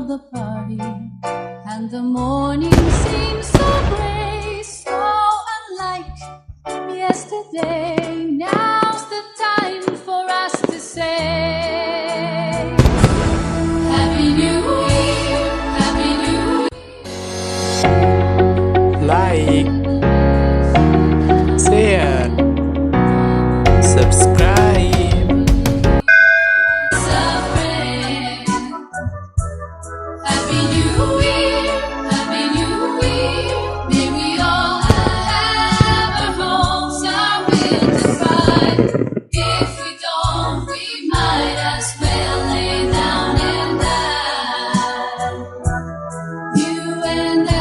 The party and the morning seems so gray, so unlike yesterday. Now's the time for us to say Happy New Year, Happy New Year. Like, share, subscribe. Happy New Year, Happy New Year. May we all have our homes, our will to fight. If we don't, we might as well lay down and die. You and I.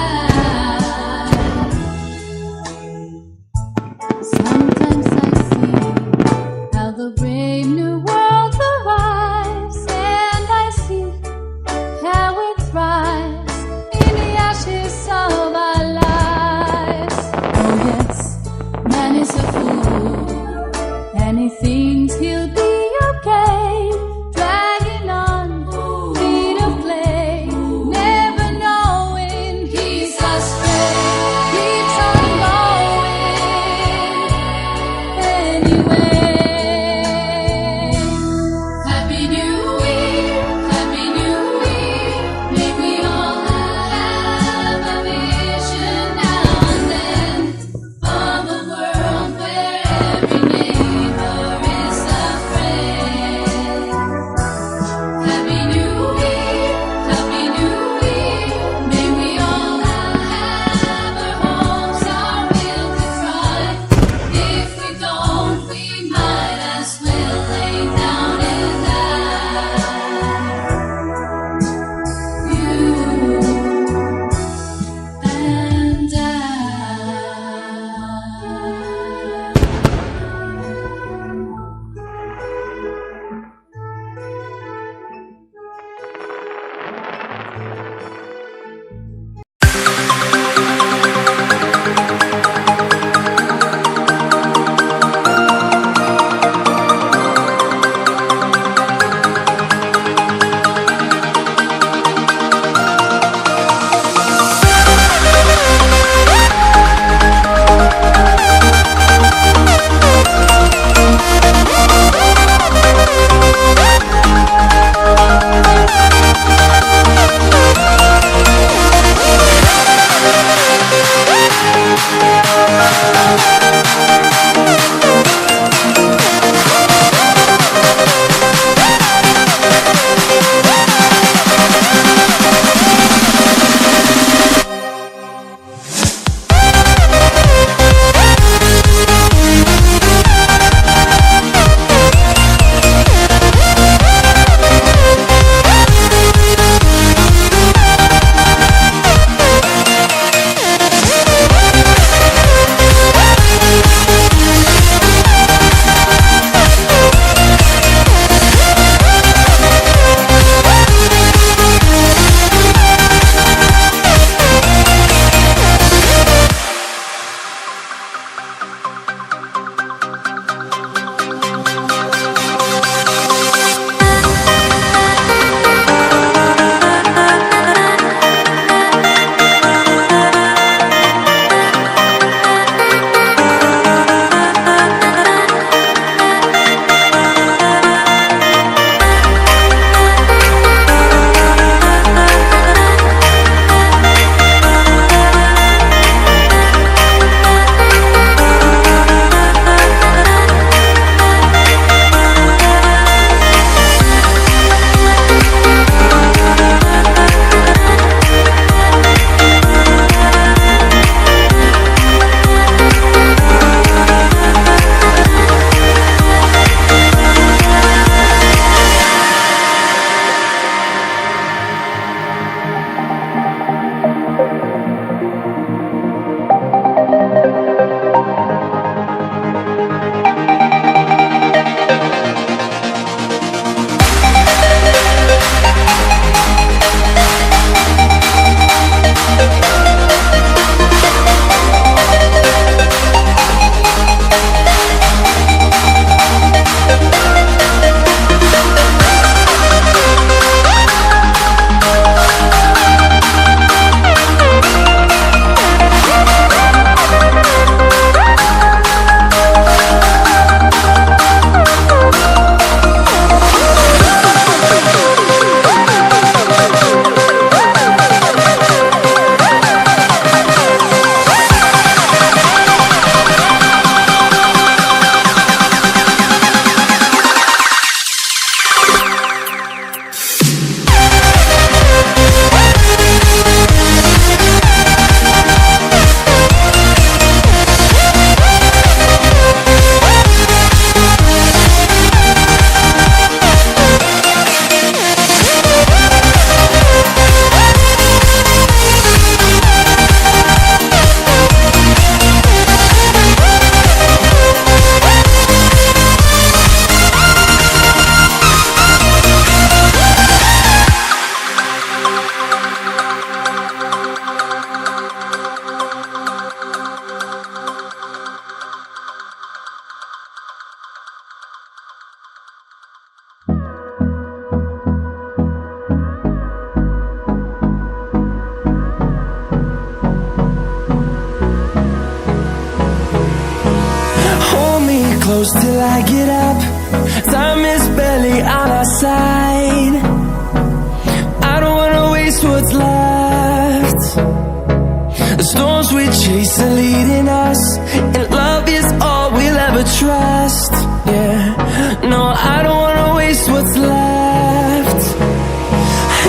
close till I get up. Time is barely on our side. I don't wanna waste what's left. The storms we chase are leading us, and love is all we'll ever trust. Yeah, no, I don't wanna waste what's left.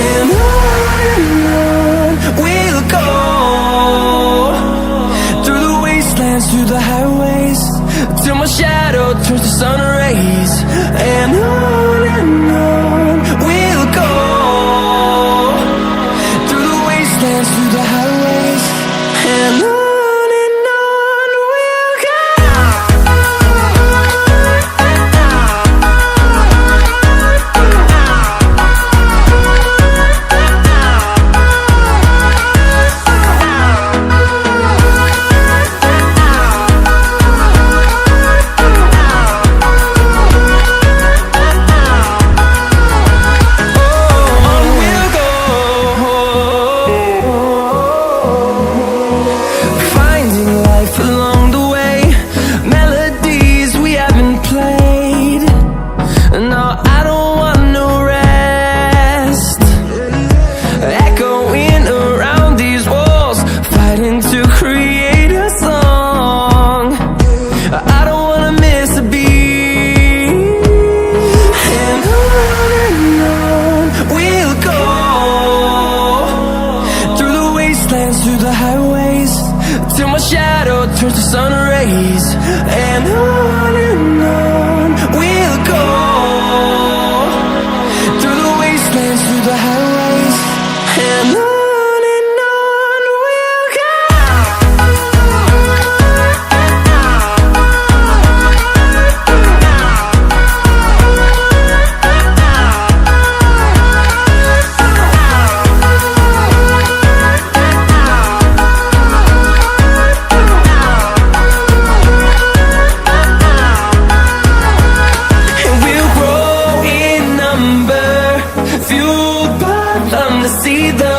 And on we'll go, through the wastelands, through the highways, till my shadow turns to sun rays. And on we'll go, through the wastelands, through the highways, and on we'll go. Through the highways, till my shadow turns to sun rays. And on we'll go, through the wastelands, through the highways, and on we'll go. See the